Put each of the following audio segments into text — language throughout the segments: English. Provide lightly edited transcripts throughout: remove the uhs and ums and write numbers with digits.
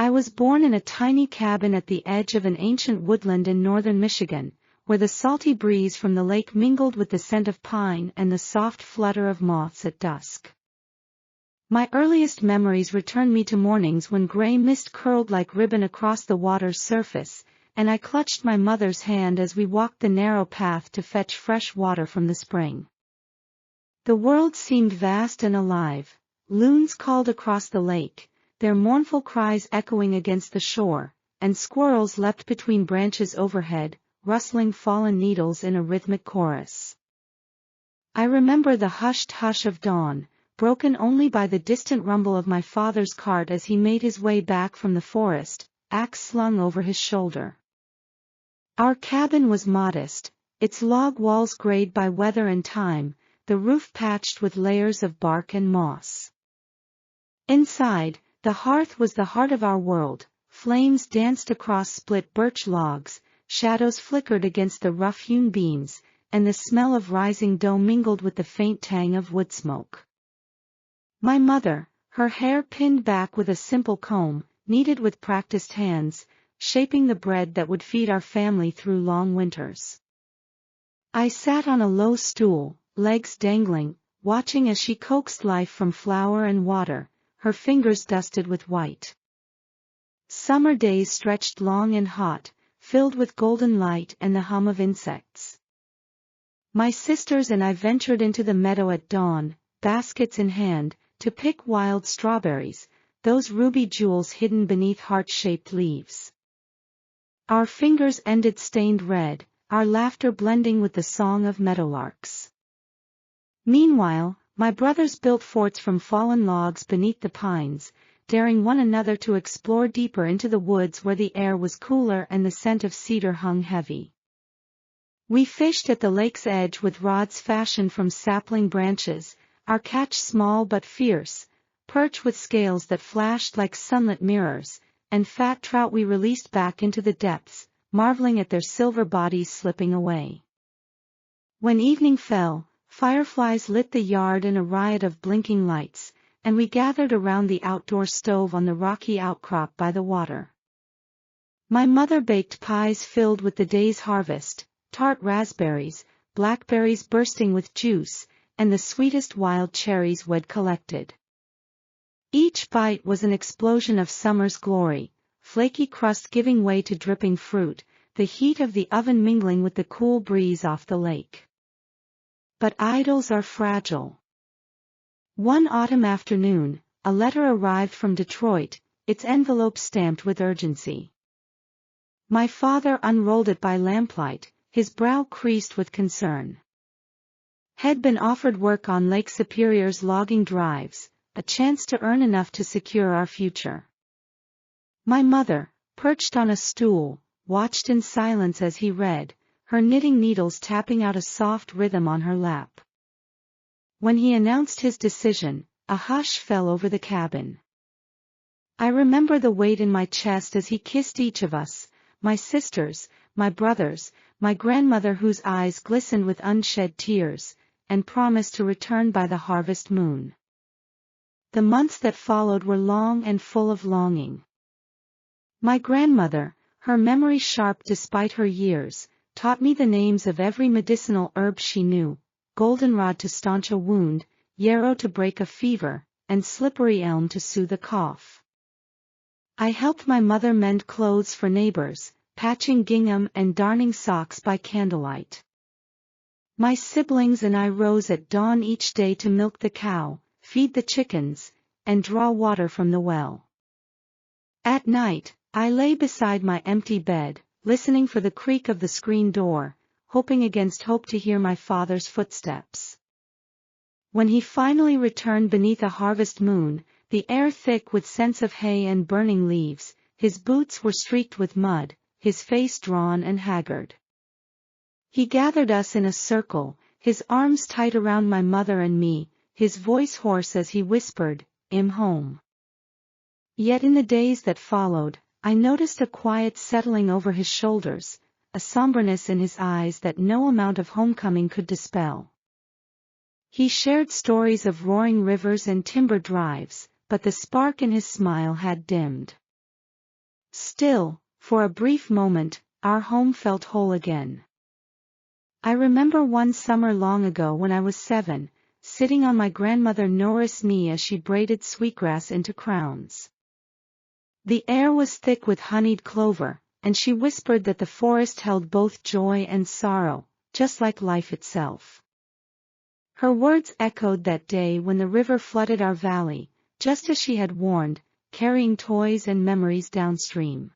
I was born in a tiny cabin at the edge of an ancient woodland in northern Michigan, where the salty breeze from the lake mingled with the scent of pine and the soft flutter of moths at dusk. My earliest memories return me to mornings when gray mist curled like ribbon across the water's surface, and I clutched my mother's hand as we walked the narrow path to fetch fresh water from the spring. The world seemed vast and alive. Loons called across the lake, their mournful cries echoing against the shore, and squirrels leapt between branches overhead, rustling fallen needles in a rhythmic chorus. I remember the hushed hush of dawn, broken only by the distant rumble of my father's cart as he made his way back from the forest, axe slung over his shoulder. Our cabin was modest, its log walls grayed by weather and time, the roof patched with layers of bark and moss. Inside, the hearth was the heart of our world. Flames danced across split birch logs, shadows flickered against the rough-hewn beams, and the smell of rising dough mingled with the faint tang of wood smoke. My mother, her hair pinned back with a simple comb, kneaded with practiced hands, shaping the bread that would feed our family through long winters. I sat on a low stool, legs dangling, watching as she coaxed life from flour and water, her fingers dusted with white. Summer days stretched long and hot, filled with golden light and the hum of insects. My sisters and I ventured into the meadow at dawn, baskets in hand, to pick wild strawberries, those ruby jewels hidden beneath heart-shaped leaves. Our fingers ended stained red, our laughter blending with the song of meadowlarks. Meanwhile, my brothers built forts from fallen logs beneath the pines, daring one another to explore deeper into the woods where the air was cooler and the scent of cedar hung heavy. We fished at the lake's edge with rods fashioned from sapling branches, our catch small but fierce, perch with scales that flashed like sunlit mirrors, and fat trout we released back into the depths, marveling at their silver bodies slipping away. When evening fell, fireflies lit the yard in a riot of blinking lights, and we gathered around the outdoor stove on the rocky outcrop by the water. My mother baked pies filled with the day's harvest, tart raspberries, blackberries bursting with juice, and the sweetest wild cherries we'd collected. Each bite was an explosion of summer's glory, flaky crust giving way to dripping fruit, the heat of the oven mingling with the cool breeze off the lake. But idols are fragile. One autumn afternoon, a letter arrived from Detroit, its envelope stamped with urgency. My father unrolled it by lamplight, his brow creased with concern. Had been offered work on Lake Superior's logging drives, a chance to earn enough to secure our future. My mother, perched on a stool, watched in silence as he read, her knitting needles tapping out a soft rhythm on her lap. When he announced his decision, a hush fell over the cabin. I remember the weight in my chest as he kissed each of us, my sisters, my brothers, my grandmother whose eyes glistened with unshed tears, and promised to return by the harvest moon. The months that followed were long and full of longing. My grandmother, her memory sharp despite her years, taught me the names of every medicinal herb she knew, goldenrod to staunch a wound, yarrow to break a fever, and slippery elm to soothe a cough. I helped my mother mend clothes for neighbors, patching gingham and darning socks by candlelight. My siblings and I rose at dawn each day to milk the cow, feed the chickens, and draw water from the well. At night, I lay beside my empty bed, listening for the creak of the screen door, hoping against hope to hear my father's footsteps. When he finally returned beneath a harvest moon, the air thick with scents of hay and burning leaves, his boots were streaked with mud, his face drawn and haggard. He gathered us in a circle, his arms tight around my mother and me, his voice hoarse as he whispered, "I'm home." Yet in the days that followed, I noticed a quiet settling over his shoulders, a somberness in his eyes that no amount of homecoming could dispel. He shared stories of roaring rivers and timber drives, but the spark in his smile had dimmed. Still, for a brief moment, our home felt whole again. I remember one summer long ago when I was 7, sitting on my grandmother Nora's knee as she braided sweetgrass into crowns. The air was thick with honeyed clover, and she whispered that the forest held both joy and sorrow, just like life itself. Her words echoed that day when the river flooded our valley, just as she had warned, carrying toys and memories downstream.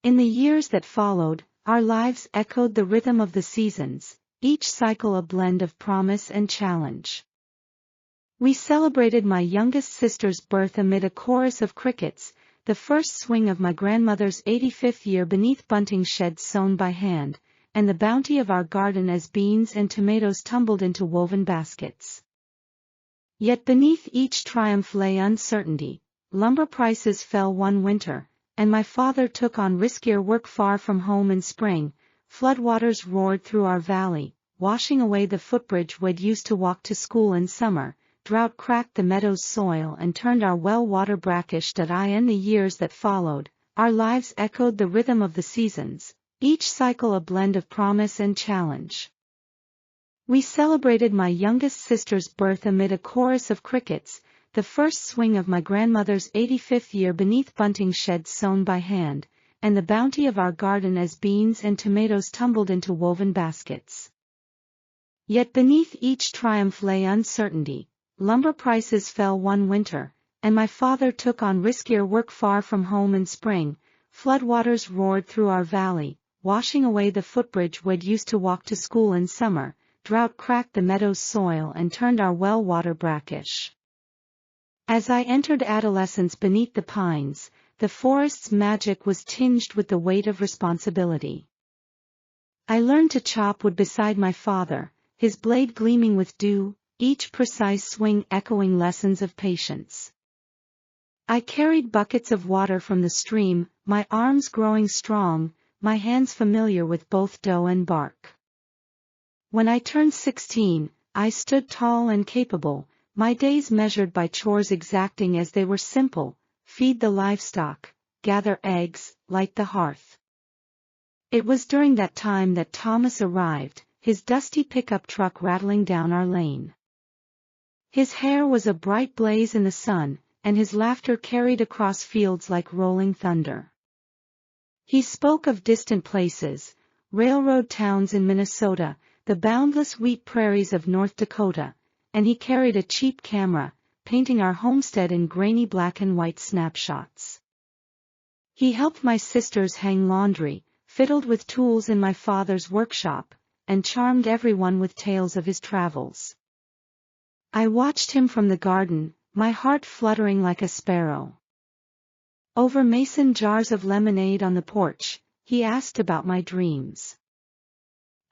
In the years that followed, our lives echoed the rhythm of the seasons, each cycle a blend of promise and challenge. We celebrated my youngest sister's birth amid a chorus of crickets, the first swing of my grandmother's 85th year beneath bunting sheds sewn by hand, and the bounty of our garden as beans and tomatoes tumbled into woven baskets. Yet beneath each triumph lay uncertainty. Lumber prices fell one winter, and my father took on riskier work far from home in spring. Floodwaters roared through our valley, washing away the footbridge we'd used to walk to school in summer. Drought cracked the meadow's soil and turned our well water brackish. In the years that followed, our lives echoed the rhythm of the seasons, each cycle a blend of promise and challenge. We celebrated my youngest sister's birth amid a chorus of crickets, the first swing of my grandmother's 85th year beneath bunting sheds sewn by hand, and the bounty of our garden as beans and tomatoes tumbled into woven baskets. Yet beneath each triumph lay uncertainty. Lumber prices fell one winter, and my father took on riskier work far from home in spring. Floodwaters roared through our valley, washing away the footbridge we'd used to walk to school in summer. Drought cracked the meadow's soil and turned our well water brackish. As I entered adolescence beneath the pines, the forest's magic was tinged with the weight of responsibility. I learned to chop wood beside my father, his blade gleaming with dew, each precise swing echoing lessons of patience. I carried buckets of water from the stream, my arms growing strong, my hands familiar with both dough and bark. When I turned 16, I stood tall and capable, my days measured by chores exacting as they were simple: feed the livestock, gather eggs, light the hearth. It was during that time that Thomas arrived, his dusty pickup truck rattling down our lane. His hair was a bright blaze in the sun, and his laughter carried across fields like rolling thunder. He spoke of distant places, railroad towns in Minnesota, the boundless wheat prairies of North Dakota, and he carried a cheap camera, painting our homestead in grainy black and white snapshots. He helped my sisters hang laundry, fiddled with tools in my father's workshop, and charmed everyone with tales of his travels. I watched him from the garden, my heart fluttering like a sparrow. Over mason jars of lemonade on the porch, he asked about my dreams.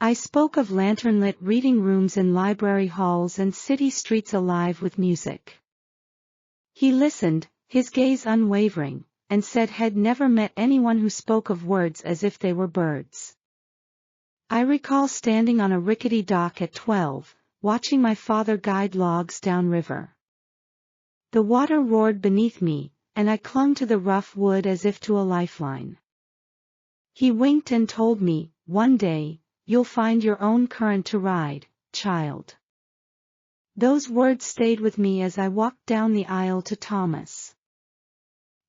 I spoke of lantern-lit reading rooms in library halls and city streets alive with music. He listened, his gaze unwavering, and said he'd never met anyone who spoke of words as if they were birds. I recall standing on a rickety dock at 12, watching my father guide logs downriver. The water roared beneath me, and I clung to the rough wood as if to a lifeline. He winked and told me, "One day, you'll find your own current to ride, child." Those words stayed with me as I walked down the aisle to Thomas.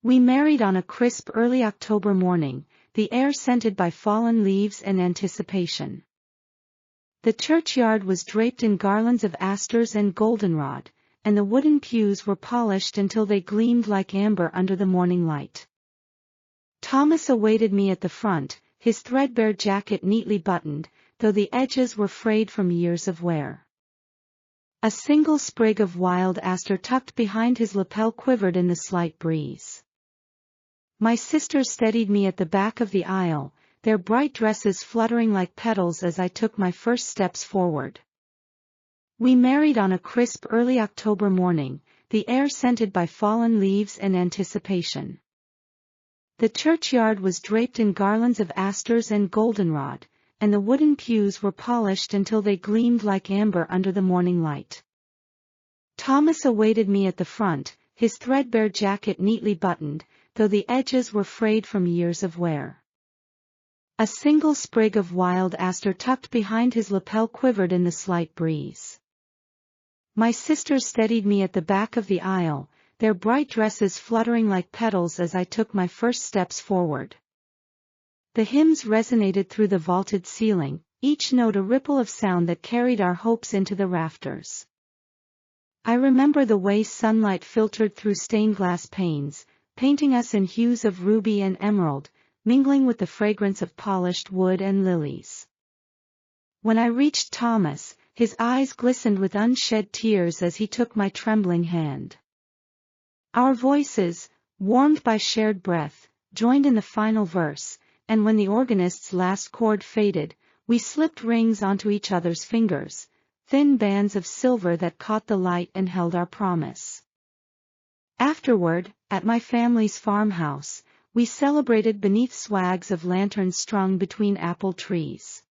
We married on a crisp early October morning, the air scented by fallen leaves and anticipation. The churchyard was draped in garlands of asters and goldenrod, and the wooden pews were polished until they gleamed like amber under the morning light. Thomas awaited me at the front, his threadbare jacket neatly buttoned, though the edges were frayed from years of wear. A single sprig of wild aster tucked behind his lapel quivered in the slight breeze. My sisters steadied me at the back of the aisle, their bright dresses fluttering like petals as I took my first steps forward. We married on a crisp early October morning, the air scented by fallen leaves and anticipation. The churchyard was draped in garlands of asters and goldenrod, and the wooden pews were polished until they gleamed like amber under the morning light. Thomas awaited me at the front, his threadbare jacket neatly buttoned, though the edges were frayed from years of wear. A single sprig of wild aster tucked behind his lapel quivered in the slight breeze. My sisters steadied me at the back of the aisle, their bright dresses fluttering like petals as I took my first steps forward. The hymns resonated through the vaulted ceiling, each note a ripple of sound that carried our hopes into the rafters. I remember the way sunlight filtered through stained glass panes, painting us in hues of ruby and emerald, mingling with the fragrance of polished wood and lilies. When I reached Thomas, his eyes glistened with unshed tears as he took my trembling hand. Our voices, warmed by shared breath, joined in the final verse, and when the organist's last chord faded, we slipped rings onto each other's fingers, thin bands of silver that caught the light and held our promise. Afterward, at my family's farmhouse, we celebrated beneath swags of lanterns strung between apple trees.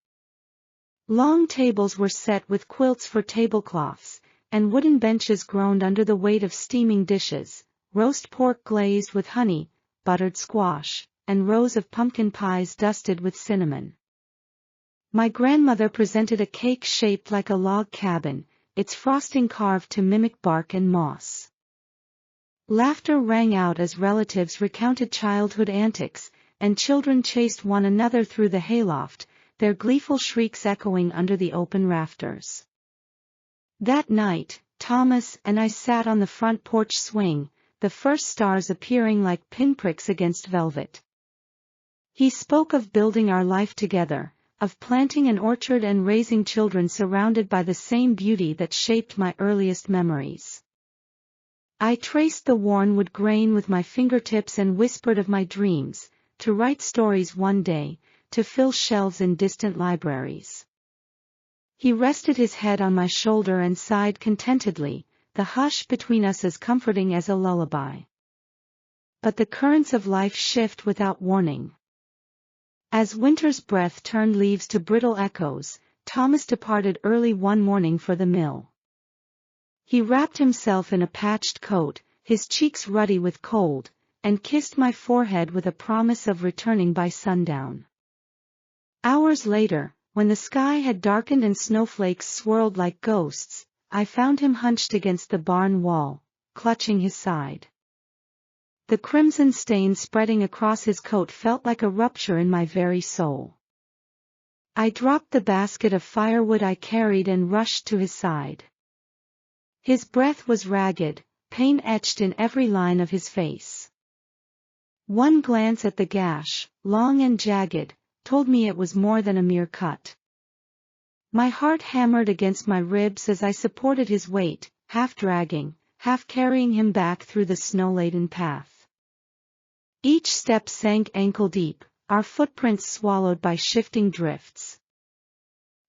Long tables were set with quilts for tablecloths, and wooden benches groaned under the weight of steaming dishes, roast pork glazed with honey, buttered squash, and rows of pumpkin pies dusted with cinnamon. My grandmother presented a cake shaped like a log cabin, its frosting carved to mimic bark and moss. Laughter rang out as relatives recounted childhood antics, and children chased one another through the hayloft, their gleeful shrieks echoing under the open rafters. That night, Thomas and I sat on the front porch swing, the first stars appearing like pinpricks against velvet. He spoke of building our life together, of planting an orchard and raising children surrounded by the same beauty that shaped my earliest memories. I traced the worn wood grain with my fingertips and whispered of my dreams, to write stories one day, to fill shelves in distant libraries. He rested his head on my shoulder and sighed contentedly, the hush between us as comforting as a lullaby. But the currents of life shift without warning. As winter's breath turned leaves to brittle echoes, Thomas departed early one morning for the mill. He wrapped himself in a patched coat, his cheeks ruddy with cold, and kissed my forehead with a promise of returning by sundown. Hours later, when the sky had darkened and snowflakes swirled like ghosts, I found him hunched against the barn wall, clutching his side. The crimson stain spreading across his coat felt like a rupture in my very soul. I dropped the basket of firewood I carried and rushed to his side. His breath was ragged, pain etched in every line of his face. One glance at the gash, long and jagged, told me it was more than a mere cut. My heart hammered against my ribs as I supported his weight, half dragging, half carrying him back through the snow-laden path. Each step sank ankle-deep, our footprints swallowed by shifting drifts.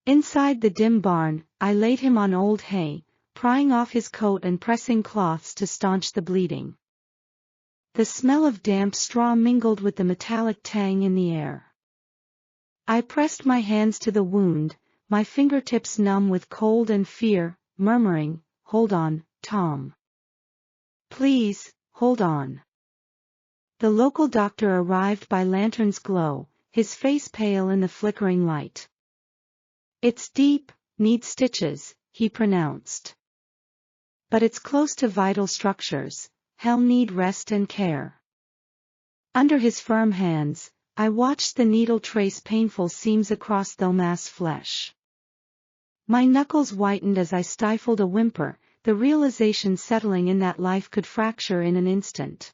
Inside the dim barn, I laid him on old hay, prying off his coat and pressing cloths to staunch the bleeding. The smell of damp straw mingled with the metallic tang in the air. I pressed my hands to the wound, my fingertips numb with cold and fear, murmuring, "Hold on, Tom. Please, hold on." The local doctor arrived by lantern's glow, his face pale in the flickering light. "It's deep, needs stitches," he pronounced. "But it's close to vital structures, he'll need rest and care." Under his firm hands, I watched the needle trace painful seams across Thomas' flesh. My knuckles whitened as I stifled a whimper, the realization settling in that life could fracture in an instant.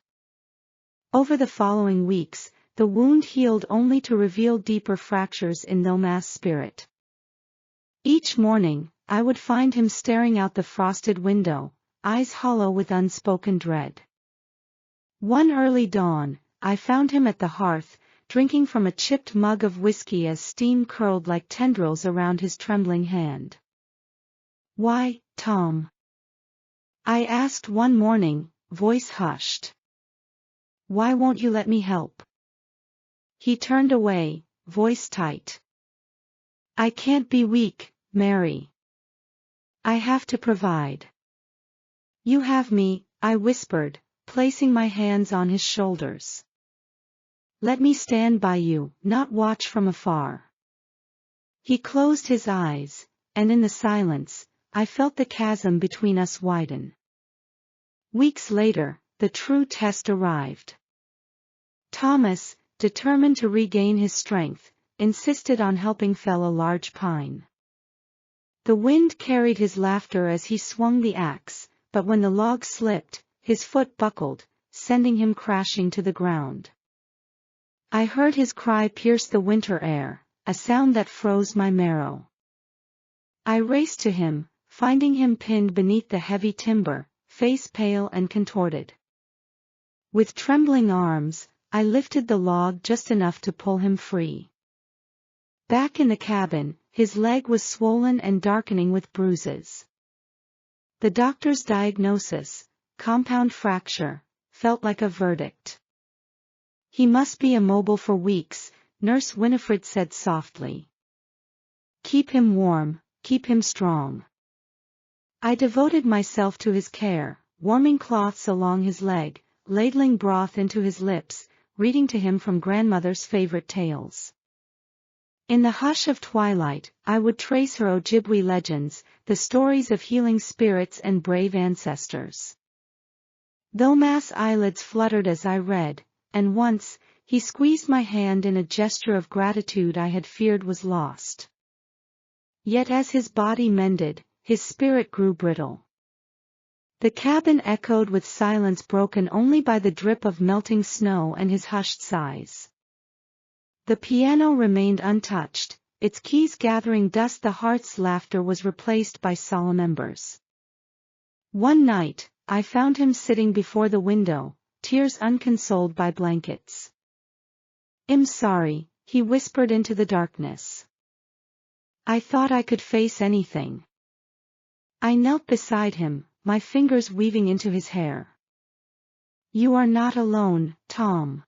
Over the following weeks, the wound healed only to reveal deeper fractures in Thomas' spirit. Each morning, I would find him staring out the frosted window, eyes hollow with unspoken dread. One early dawn, I found him at the hearth, drinking from a chipped mug of whiskey as steam curled like tendrils around his trembling hand. "Why, Tom?" I asked one morning, voice hushed. "Why won't you let me help?" He turned away, voice tight. "I can't be weak, Mary. I have to provide." "You have me," I whispered, placing my hands on his shoulders. "Let me stand by you, not watch from afar." He closed his eyes, and in the silence, I felt the chasm between us widen. Weeks later, the true test arrived. Thomas, determined to regain his strength, insisted on helping fell a large pine. The wind carried his laughter as he swung the axe, but when the log slipped, his foot buckled, sending him crashing to the ground. I heard his cry pierce the winter air, a sound that froze my marrow. I raced to him, finding him pinned beneath the heavy timber, face pale and contorted. With trembling arms, I lifted the log just enough to pull him free. Back in the cabin, his leg was swollen and darkening with bruises. The doctor's diagnosis, compound fracture, felt like a verdict. "He must be immobile for weeks," Nurse Winifred said softly. "Keep him warm, keep him strong." I devoted myself to his care, warming cloths along his leg, ladling broth into his lips, reading to him from grandmother's favorite tales. In the hush of twilight, I would trace her Ojibwe legends, the stories of healing spirits and brave ancestors. Thomas' eyelids fluttered as I read, and once, he squeezed my hand in a gesture of gratitude I had feared was lost. Yet as his body mended, his spirit grew brittle. The cabin echoed with silence broken only by the drip of melting snow and his hushed sighs. The piano remained untouched, its keys gathering dust. The hearth's laughter was replaced by solemn embers. One night, I found him sitting before the window, tears unconsoled by blankets. "I'm sorry," he whispered into the darkness. I thought I could face anything. I knelt beside him, my fingers weaving into his hair. "You are not alone, Tom.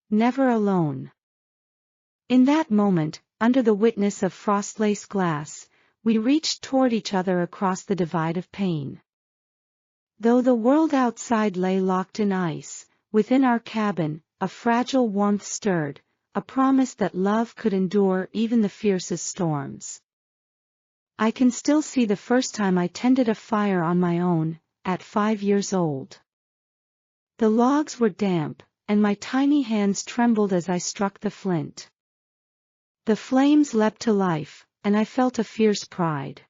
Never alone." In that moment, under the witness of frost-lace glass, we reached toward each other across the divide of pain. Though the world outside lay locked in ice, within our cabin, a fragile warmth stirred, a promise that love could endure even the fiercest storms. I can still see the first time I tended a fire on my own, at 5 years old. The logs were damp, and my tiny hands trembled as I struck the flint. The flames leapt to life, and I felt a fierce pride.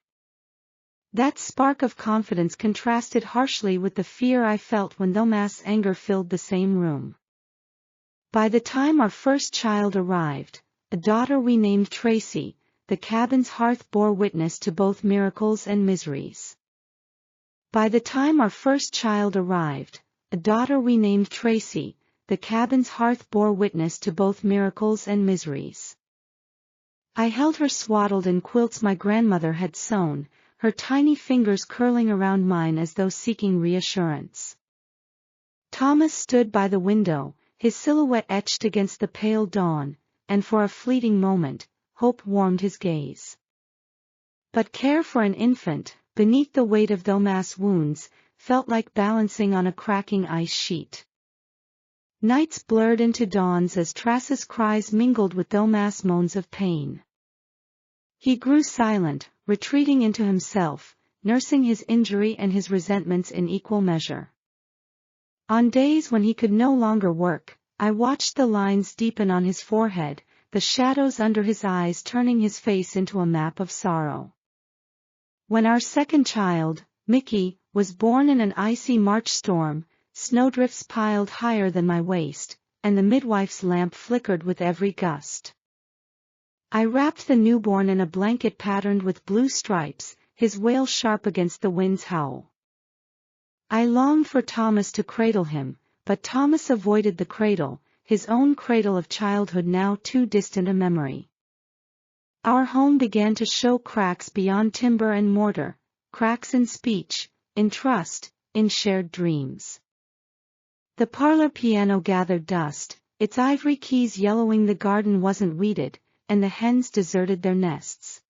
That spark of confidence contrasted harshly with the fear I felt when Thomas' anger filled the same room. By the time our first child arrived, a daughter we named Tracy, the cabin's hearth bore witness to both miracles and miseries. By the time our first child arrived, a daughter we named Tracy, the cabin's hearth bore witness to both miracles and miseries. I held her swaddled in quilts my grandmother had sewn, her tiny fingers curling around mine as though seeking reassurance. Thomas stood by the window, his silhouette etched against the pale dawn, and for a fleeting moment, hope warmed his gaze. But care for an infant, beneath the weight of Thomas' wounds, felt like balancing on a cracking ice sheet. Nights blurred into dawns as Trace's cries mingled with Thomas' moans of pain. He grew silent, retreating into himself, nursing his injury and his resentments in equal measure. On days when he could no longer work, I watched the lines deepen on his forehead, the shadows under his eyes turning his face into a map of sorrow. When our second child, Mickey, was born in an icy March storm, snowdrifts piled higher than my waist, and the midwife's lamp flickered with every gust. I wrapped the newborn in a blanket patterned with blue stripes, his wail sharp against the wind's howl. I longed for Thomas to cradle him, but Thomas avoided the cradle, his own cradle of childhood now too distant a memory. Our home began to show cracks beyond timber and mortar, cracks in speech, in trust, in shared dreams. The parlor piano gathered dust, its ivory keys yellowing. The garden wasn't weeded, and the hens deserted their nests.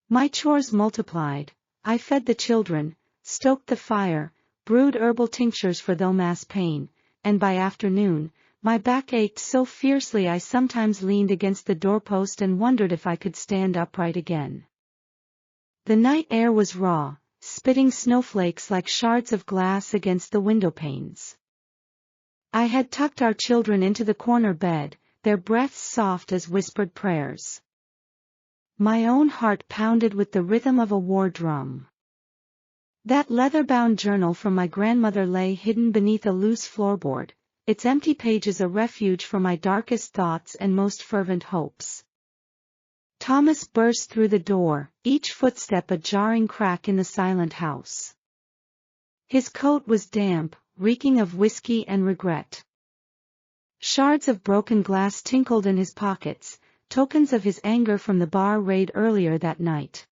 My chores multiplied. I fed the children, stoked the fire, brewed herbal tinctures for the mass pain, and by afternoon, my back ached so fiercely I sometimes leaned against the doorpost and wondered if I could stand upright again. The night air was raw, spitting snowflakes like shards of glass against the window panes. I had tucked our children into the corner bed, their breaths soft as whispered prayers. My own heart pounded with the rhythm of a war drum. That leather-bound journal from my grandmother lay hidden beneath a loose floorboard, its empty pages a refuge for my darkest thoughts and most fervent hopes. Thomas burst through the door, each footstep a jarring crack in the silent house. His coat was damp, reeking of whiskey and regret. Shards of broken glass tinkled in his pockets, tokens of his anger from the bar raid earlier that night.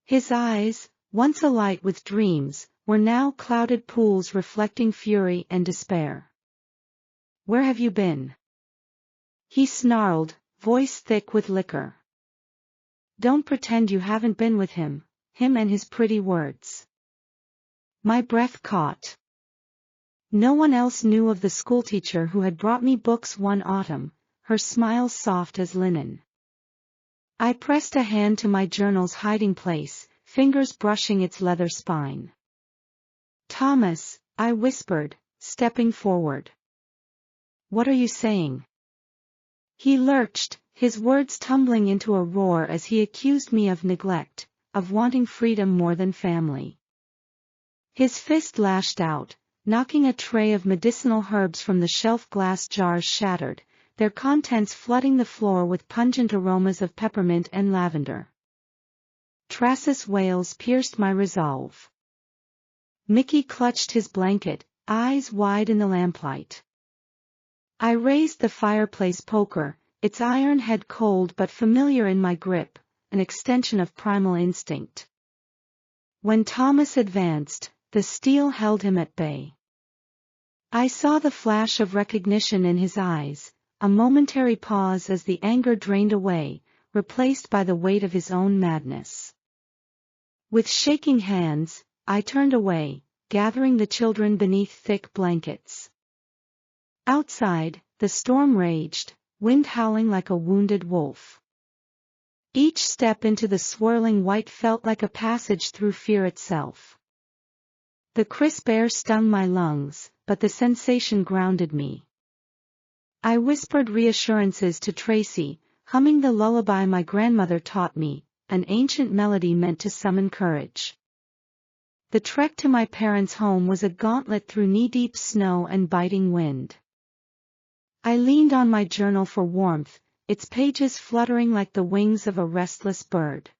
His eyes, once alight with dreams, were now clouded pools reflecting fury and despair. "Where have you been?" he snarled, voice thick with liquor. "Don't pretend you haven't been with him and his pretty words." My breath caught. No one else knew of the schoolteacher who had brought me books one autumn, her smile soft as linen. I pressed a hand to my journal's hiding place, fingers brushing its leather spine. "Thomas," I whispered, stepping forward. "What are you saying?" He lurched, his words tumbling into a roar as he accused me of neglect, of wanting freedom more than family. His fist lashed out, knocking a tray of medicinal herbs from the shelf. Glass jars shattered, their contents flooding the floor with pungent aromas of peppermint and lavender. Trassus wails pierced my resolve. Mickey clutched his blanket, eyes wide in the lamplight. I raised the fireplace poker, its iron head cold but familiar in my grip, an extension of primal instinct. When Thomas advanced, the steel held him at bay. I saw the flash of recognition in his eyes, a momentary pause as the anger drained away, replaced by the weight of his own madness. With shaking hands, I turned away, gathering the children beneath thick blankets. Outside, the storm raged, wind howling like a wounded wolf. Each step into the swirling white felt like a passage through fear itself. The crisp air stung my lungs, but the sensation grounded me. I whispered reassurances to Tracy, humming the lullaby my grandmother taught me, an ancient melody meant to summon courage. The trek to my parents' home was a gauntlet through knee-deep snow and biting wind. I leaned on my journal for warmth, its pages fluttering like the wings of a restless bird.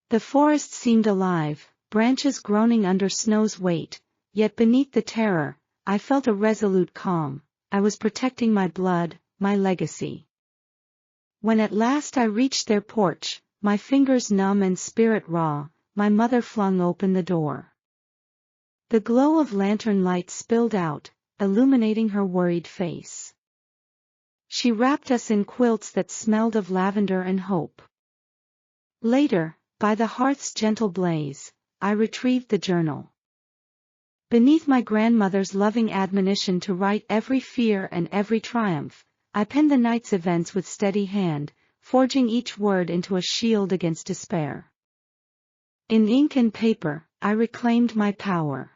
The forest seemed alive, branches groaning under snow's weight, yet beneath the terror, I felt a resolute calm. I was protecting my blood, my legacy. When at last I reached their porch, my fingers numb and spirit raw, my mother flung open the door. The glow of lantern light spilled out, illuminating her worried face. She wrapped us in quilts that smelled of lavender and hope. Later, by the hearth's gentle blaze, I retrieved the journal. Beneath my grandmother's loving admonition to write every fear and every triumph, I penned the night's events with steady hand, forging each word into a shield against despair. In ink and paper, I reclaimed my power.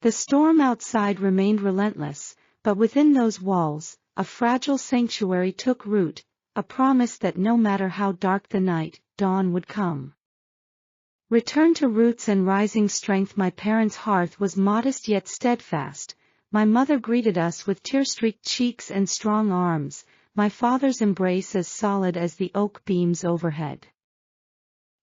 The storm outside remained relentless, but within those walls, a fragile sanctuary took root, a promise that no matter how dark the night, dawn would come. Return to roots and rising strength. My parents' hearth was modest yet steadfast. My mother greeted us with tear-streaked cheeks and strong arms, my father's embrace as solid as the oak beams overhead.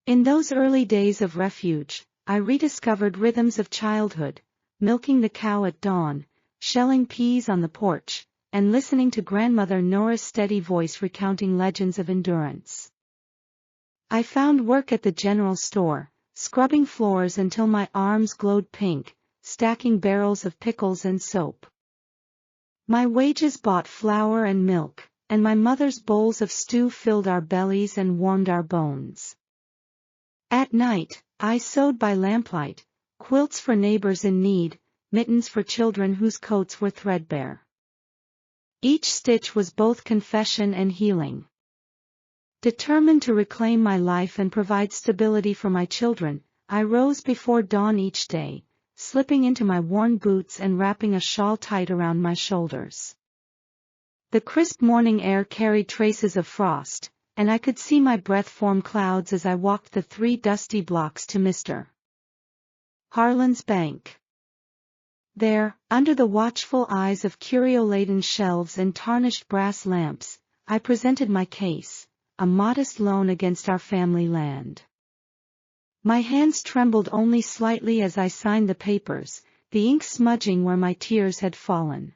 In those early days of refuge, I rediscovered rhythms of childhood, milking the cow at dawn, shelling peas on the porch, and listening to grandmother Nora's steady voice recounting legends of endurance. I found work at the general store, scrubbing floors until my arms glowed pink, stacking barrels of pickles and soap. My wages bought flour and milk, and my mother's bowls of stew filled our bellies and warmed our bones. At night, I sewed by lamplight, quilts for neighbors in need, mittens for children whose coats were threadbare. Each stitch was both confession and healing. Determined to reclaim my life and provide stability for my children, I rose before dawn each day, slipping into my worn boots and wrapping a shawl tight around my shoulders. The crisp morning air carried traces of frost, and I could see my breath form clouds as I walked the 3 dusty blocks to Mr. Harlan's bank. There, under the watchful eyes of curio-laden shelves and tarnished brass lamps, I presented my case, a modest loan against our family land. My hands trembled only slightly as I signed the papers, the ink smudging where my tears had fallen.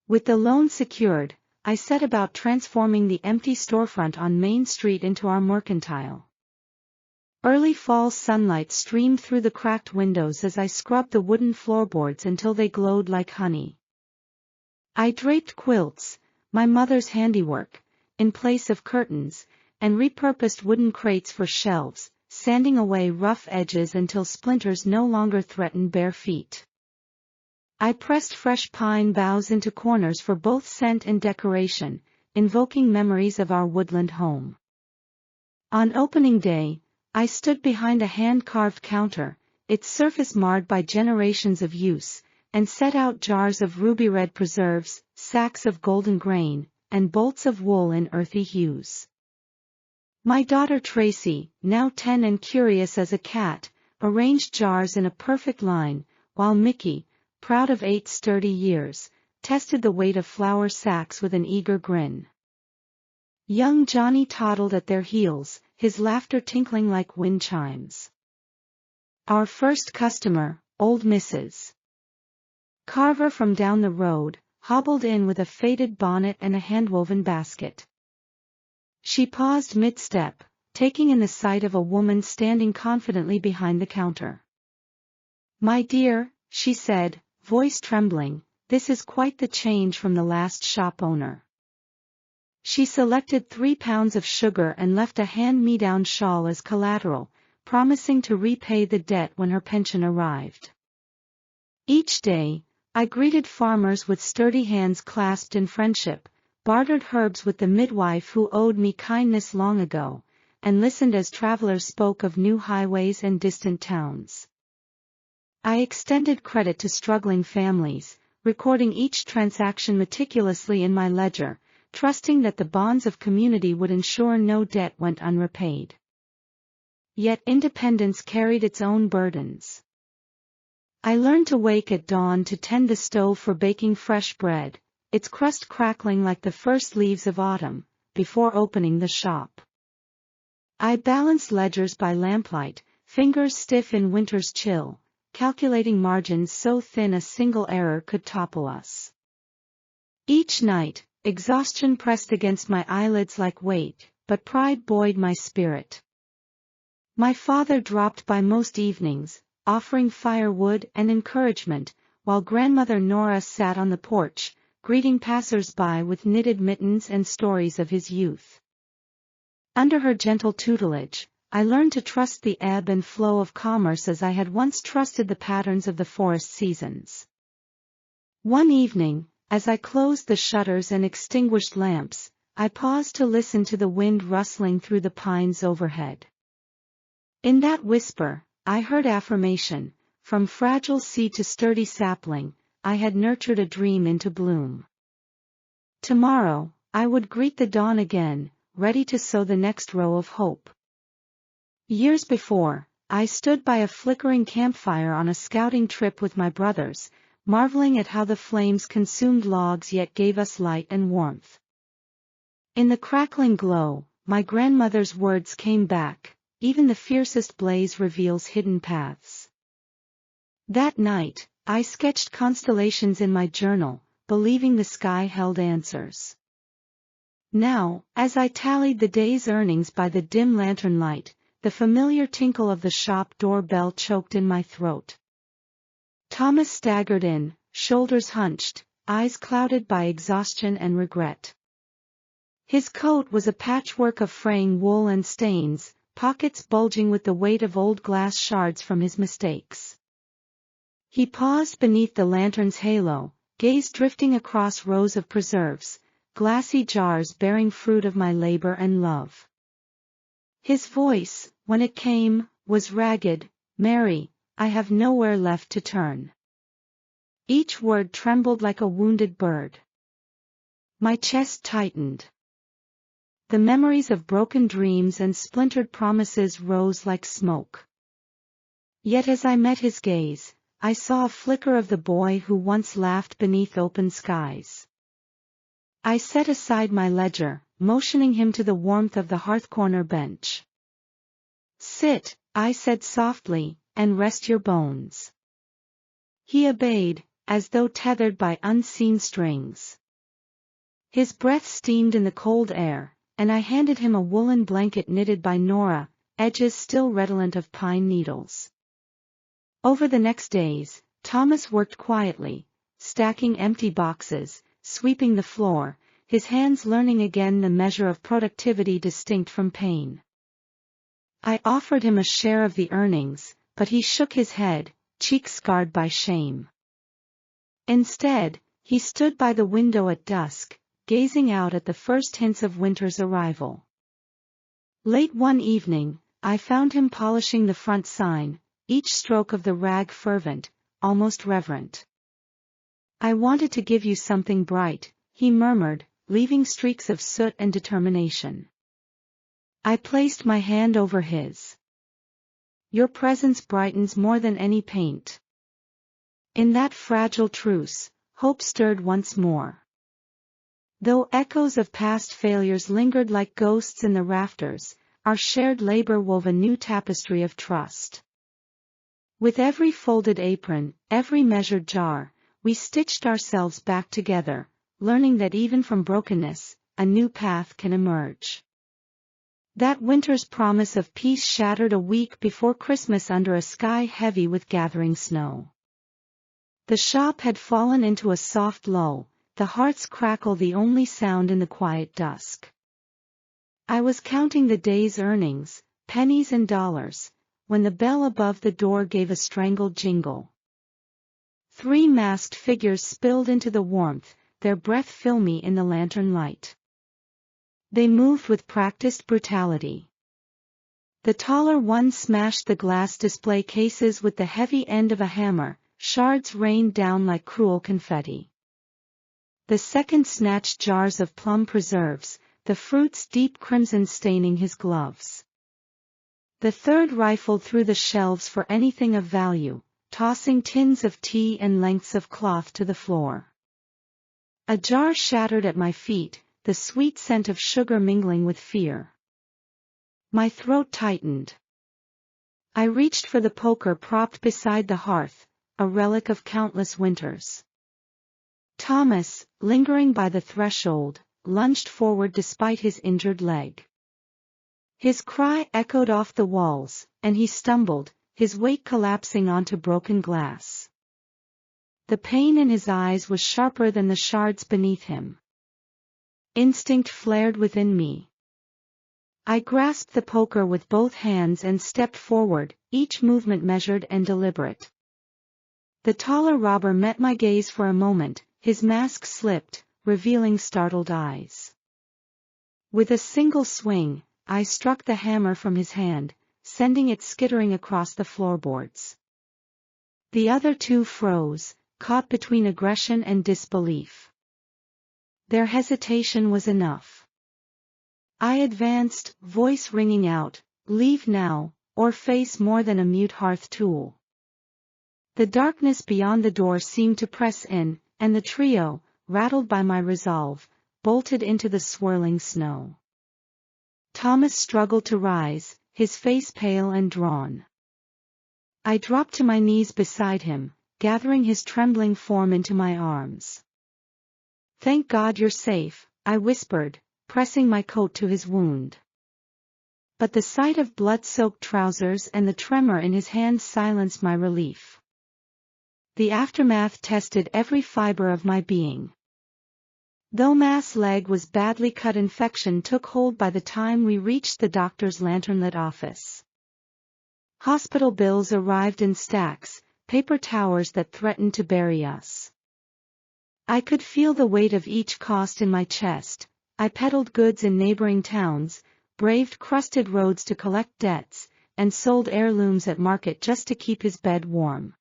With the loan secured, I set about transforming the empty storefront on Main Street into our mercantile. Early fall sunlight streamed through the cracked windows as I scrubbed the wooden floorboards until they glowed like honey. I draped quilts, my mother's handiwork, in place of curtains, and repurposed wooden crates for shelves, sanding away rough edges until splinters no longer threatened bare feet. I pressed fresh pine boughs into corners for both scent and decoration, invoking memories of our woodland home. On opening day, I stood behind a hand-carved counter, its surface marred by generations of use, and set out jars of ruby-red preserves, sacks of golden grain, and bolts of wool in earthy hues. My daughter Tracy, now 10 and curious as a cat, arranged jars in a perfect line, while Mickey, proud of 8 sturdy years, tested the weight of flour sacks with an eager grin. Young Johnny toddled at their heels, his laughter tinkling like wind chimes. Our first customer, old Mrs. Carver from down the road, hobbled in with a faded bonnet and a handwoven basket. She paused mid-step, taking in the sight of a woman standing confidently behind the counter. "My dear," she said, voice trembling, "this is quite the change from the last shop owner." She selected 3 pounds of sugar and left a hand-me-down shawl as collateral, promising to repay the debt when her pension arrived. Each day, I greeted farmers with sturdy hands clasped in friendship, bartered herbs with the midwife who owed me kindness long ago, and listened as travelers spoke of new highways and distant towns. I extended credit to struggling families, recording each transaction meticulously in my ledger, trusting that the bonds of community would ensure no debt went unrepaid. Yet independence carried its own burdens. I learned to wake at dawn to tend the stove for baking fresh bread, its crust crackling like the first leaves of autumn, before opening the shop. I balanced ledgers by lamplight, fingers stiff in winter's chill, calculating margins so thin a single error could topple us. Each night, exhaustion pressed against my eyelids like weight, but pride buoyed my spirit. My father dropped by most evenings, offering firewood and encouragement, while grandmother Nora sat on the porch, greeting passers-by with knitted mittens and stories of his youth. Under her gentle tutelage, I learned to trust the ebb and flow of commerce as I had once trusted the patterns of the forest seasons. One evening, as I closed the shutters and extinguished lamps, I paused to listen to the wind rustling through the pines overhead. In that whisper, I heard affirmation, from fragile seed to sturdy sapling, I had nurtured a dream into bloom. Tomorrow, I would greet the dawn again, ready to sow the next row of hope. Years before, I stood by a flickering campfire on a scouting trip with my brothers, marveling at how the flames consumed logs yet gave us light and warmth. In the crackling glow, my grandmother's words came back, even the fiercest blaze reveals hidden paths. That night, I sketched constellations in my journal, believing the sky held answers. Now, as I tallied the day's earnings by the dim lantern light, the familiar tinkle of the shop door bell choked in my throat. Thomas staggered in, shoulders hunched, eyes clouded by exhaustion and regret. His coat was a patchwork of fraying wool and stains, pockets bulging with the weight of old glass shards from his mistakes. He paused beneath the lantern's halo, gaze drifting across rows of preserves, glassy jars bearing fruit of my labor and love. His voice, when it came, was ragged, "Mary, I have nowhere left to turn." Each word trembled like a wounded bird. My chest tightened. The memories of broken dreams and splintered promises rose like smoke. Yet as I met his gaze, I saw a flicker of the boy who once laughed beneath open skies. I set aside my ledger, motioning him to the warmth of the hearth corner bench. "Sit," I said softly, "and rest your bones." He obeyed, as though tethered by unseen strings. His breath steamed in the cold air, and I handed him a woolen blanket knitted by Nora, edges still redolent of pine needles. Over the next days, Thomas worked quietly, stacking empty boxes, sweeping the floor, his hands learning again the measure of productivity distinct from pain. I offered him a share of the earnings, but he shook his head, cheeks scarred by shame. Instead, he stood by the window at dusk, gazing out at the first hints of winter's arrival. Late one evening, I found him polishing the front sign, each stroke of the rag fervent, almost reverent. "I wanted to give you something bright," he murmured, leaving streaks of soot and determination. I placed my hand over his. "Your presence brightens more than any paint." In that fragile truce, hope stirred once more. Though echoes of past failures lingered like ghosts in the rafters, our shared labor wove a new tapestry of trust. With every folded apron, every measured jar, we stitched ourselves back together, learning that even from brokenness, a new path can emerge. That winter's promise of peace shattered a week before Christmas under a sky heavy with gathering snow. The shop had fallen into a soft lull, the hearth's crackle the only sound in the quiet dusk. I was counting the day's earnings, pennies and dollars, when the bell above the door gave a strangled jingle. 3 masked figures spilled into the warmth, their breath filmy in the lantern light. They moved with practiced brutality. The taller one smashed the glass display cases with the heavy end of a hammer, shards rained down like cruel confetti. The second snatched jars of plum preserves, the fruit's deep crimson staining his gloves. The third rifled through the shelves for anything of value, tossing tins of tea and lengths of cloth to the floor. A jar shattered at my feet, the sweet scent of sugar mingling with fear. My throat tightened. I reached for the poker propped beside the hearth, a relic of countless winters. Thomas, lingering by the threshold, lunged forward despite his injured leg. His cry echoed off the walls, and he stumbled, his weight collapsing onto broken glass. The pain in his eyes was sharper than the shards beneath him. Instinct flared within me. I grasped the poker with both hands and stepped forward, each movement measured and deliberate. The taller robber met my gaze for a moment, his mask slipped, revealing startled eyes. With a single swing, I struck the hammer from his hand, sending it skittering across the floorboards. The other two froze, caught between aggression and disbelief. Their hesitation was enough. I advanced, voice ringing out, "Leave now, or face more than a mute hearth tool." The darkness beyond the door seemed to press in, and the trio, rattled by my resolve, bolted into the swirling snow. Thomas struggled to rise, his face pale and drawn. I dropped to my knees beside him, gathering his trembling form into my arms. "Thank God you're safe," I whispered, pressing my coat to his wound. But the sight of blood-soaked trousers and the tremor in his hands silenced my relief. The aftermath tested every fiber of my being. Though Ma's leg was badly cut, infection took hold by the time we reached the doctor's lantern-lit office. Hospital bills arrived in stacks, paper towers that threatened to bury us. I could feel the weight of each cost in my chest. I peddled goods in neighboring towns, braved crusted roads to collect debts, and sold heirlooms at market just to keep his bed warm.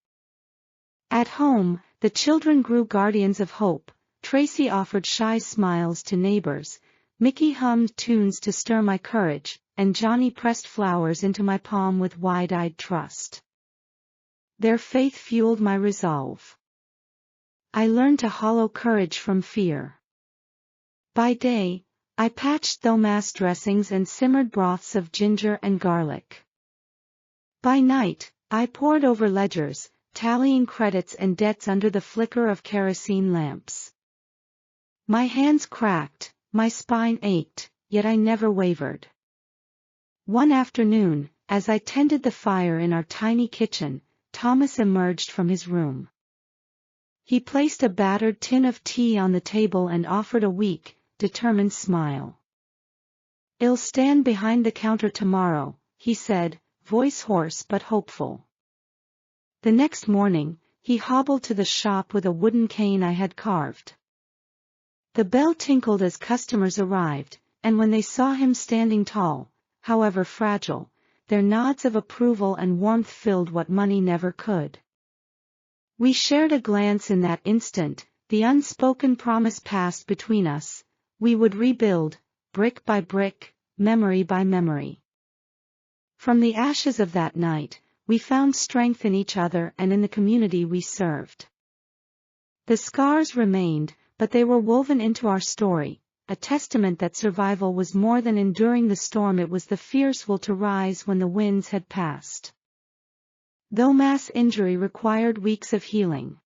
At home, the children grew guardians of hope. Tracy offered shy smiles to neighbors, Mickey hummed tunes to stir my courage, and Johnny pressed flowers into my palm with wide-eyed trust. Their faith fueled my resolve. I learned to hollow courage from fear. By day, I patched thomas dressings and simmered broths of ginger and garlic. By night, I pored over ledgers, tallying credits and debts under the flicker of kerosene lamps. My hands cracked, my spine ached, yet I never wavered. One afternoon, as I tended the fire in our tiny kitchen, Thomas emerged from his room. He placed a battered tin of tea on the table and offered a weak, determined smile. "I'll stand behind the counter tomorrow," he said, voice hoarse but hopeful. The next morning, he hobbled to the shop with a wooden cane I had carved. The bell tinkled as customers arrived, and when they saw him standing tall, however fragile, their nods of approval and warmth filled what money never could. We shared a glance in that instant, the unspoken promise passed between us: we would rebuild, brick by brick, memory by memory. From the ashes of that night, we found strength in each other and in the community we served. The scars remained, but they were woven into our story, a testament that survival was more than enduring the storm. It was the fierce will to rise when the winds had passed. Though mass injury required weeks of healing.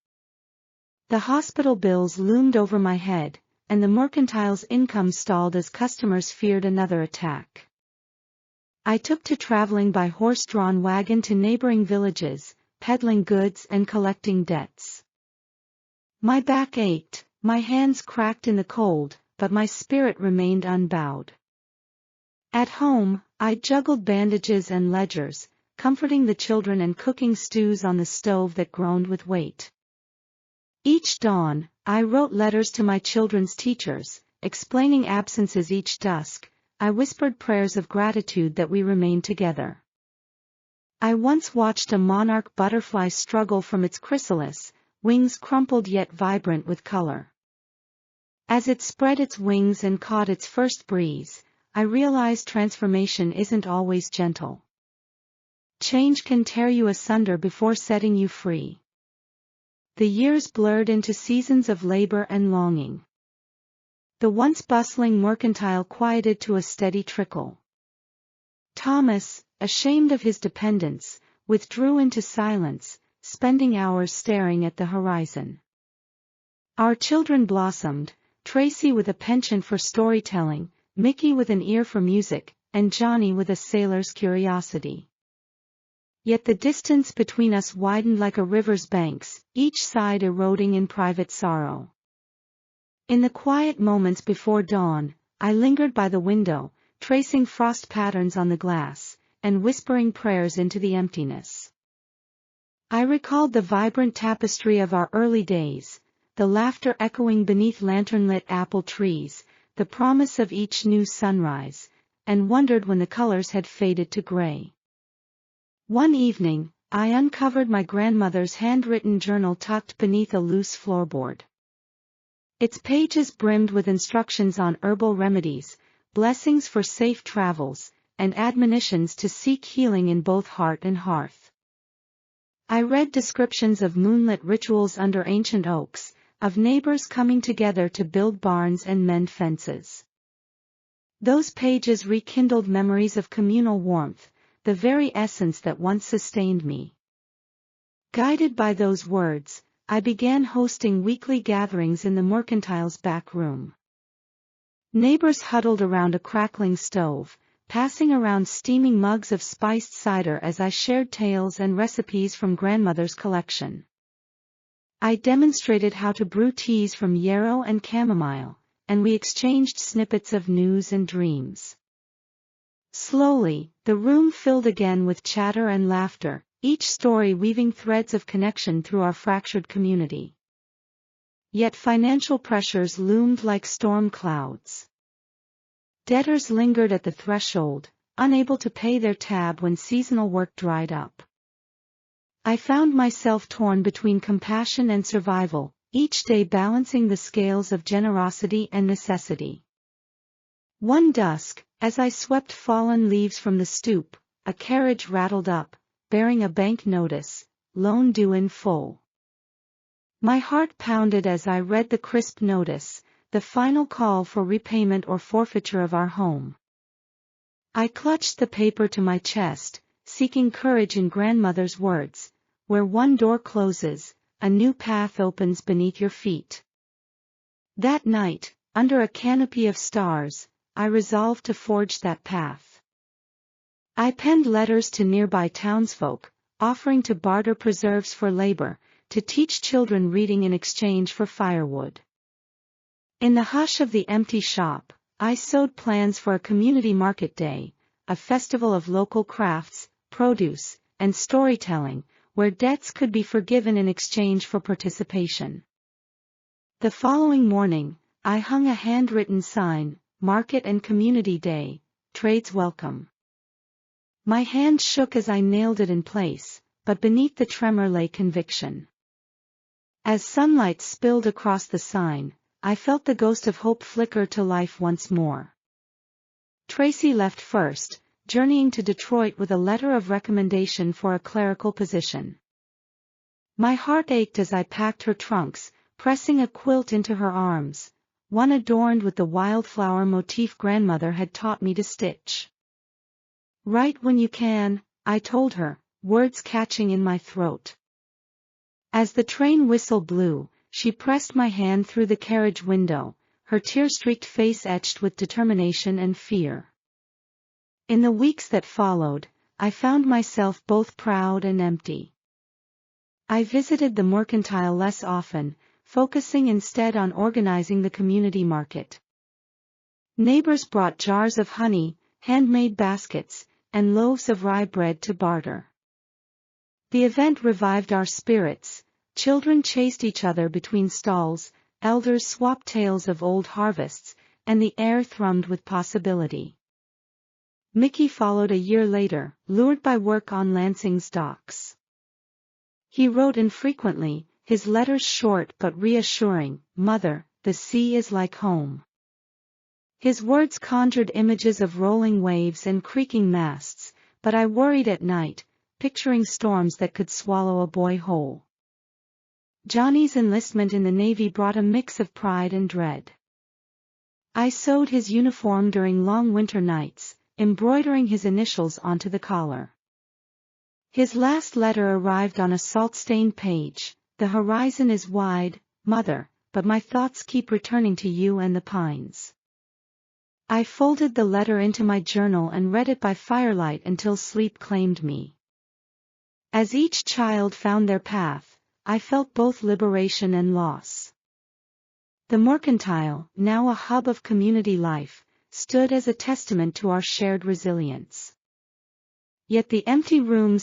The hospital bills loomed over my head, and the mercantile's income stalled as customers feared another attack. I took to traveling by horse-drawn wagon to neighboring villages, peddling goods and collecting debts. My back ached, my hands cracked in the cold, but my spirit remained unbowed. At home, I juggled bandages and ledgers, comforting the children and cooking stews on the stove that groaned with weight. Each dawn, I wrote letters to my children's teachers, explaining absences. Each dusk, I whispered prayers of gratitude that we remained together. I once watched a monarch butterfly struggle from its chrysalis, wings crumpled yet vibrant with color. As it spread its wings and caught its first breeze, I realized transformation isn't always gentle. Change can tear you asunder before setting you free. The years blurred into seasons of labor and longing. The once bustling mercantile quieted to a steady trickle. Thomas, ashamed of his dependence, withdrew into silence, spending hours staring at the horizon. Our children blossomed, Tracy with a penchant for storytelling, Mickey with an ear for music, and Johnny with a sailor's curiosity. Yet the distance between us widened like a river's banks, each side eroding in private sorrow. In the quiet moments before dawn, I lingered by the window, tracing frost patterns on the glass, and whispering prayers into the emptiness. I recalled the vibrant tapestry of our early days, the laughter echoing beneath lantern-lit apple trees, the promise of each new sunrise, and wondered when the colors had faded to gray. One evening, I uncovered my grandmother's handwritten journal tucked beneath a loose floorboard. Its pages brimmed with instructions on herbal remedies, blessings for safe travels, and admonitions to seek healing in both heart and hearth. I read descriptions of moonlit rituals under ancient oaks, of neighbors coming together to build barns and mend fences. Those pages rekindled memories of communal warmth, the very essence that once sustained me. Guided by those words, I began hosting weekly gatherings in the mercantile's back room. Neighbors huddled around a crackling stove, passing around steaming mugs of spiced cider as I shared tales and recipes from grandmother's collection. I demonstrated how to brew teas from yarrow and chamomile, and we exchanged snippets of news and dreams. Slowly, the room filled again with chatter and laughter, each story weaving threads of connection through our fractured community. Yet financial pressures loomed like storm clouds. Debtors lingered at the threshold, unable to pay their tab when seasonal work dried up. I found myself torn between compassion and survival, each day balancing the scales of generosity and necessity. One dusk, as I swept fallen leaves from the stoop, a carriage rattled up, bearing a bank notice, loan due in full. My heart pounded as I read the crisp notice, the final call for repayment or forfeiture of our home. I clutched the paper to my chest, seeking courage in grandmother's words, "Where one door closes, a new path opens beneath your feet." That night, under a canopy of stars, I resolved to forge that path. I penned letters to nearby townsfolk, offering to barter preserves for labor, to teach children reading in exchange for firewood. In the hush of the empty shop, I sowed plans for a community market day, a festival of local crafts, produce, and storytelling, where debts could be forgiven in exchange for participation. The following morning, I hung a handwritten sign, "Market and Community Day, Trades Welcome." My hand shook as I nailed it in place, but beneath the tremor lay conviction. As sunlight spilled across the sign, I felt the ghost of hope flicker to life once more. Tracy left first, journeying to Detroit with a letter of recommendation for a clerical position. My heart ached as I packed her trunks, pressing a quilt into her arms, one adorned with the wildflower motif grandmother had taught me to stitch. "Write when you can," I told her, words catching in my throat. As the train whistle blew, she pressed my hand through the carriage window, her tear-streaked face etched with determination and fear. In the weeks that followed, I found myself both proud and empty. I visited the mercantile less often, focusing instead on organizing the community market. Neighbors brought jars of honey, handmade baskets, and loaves of rye bread to barter. The event revived our spirits. Children chased each other between stalls, elders swapped tales of old harvests, and the air thrummed with possibility. Mickey followed a year later, lured by work on Lansing's docks. He wrote infrequently, his letters short but reassuring, "Mother, the sea is like home." His words conjured images of rolling waves and creaking masts, but I worried at night, picturing storms that could swallow a boy whole. Johnny's enlistment in the Navy brought a mix of pride and dread. I sewed his uniform during long winter nights, embroidering his initials onto the collar. His last letter arrived on a salt-stained page, "The horizon is wide, Mother, but my thoughts keep returning to you and the pines." I folded the letter into my journal and read it by firelight until sleep claimed me. As each child found their path, I felt both liberation and loss. The mercantile, now a hub of community life, stood as a testament to our shared resilience. Yet the empty rooms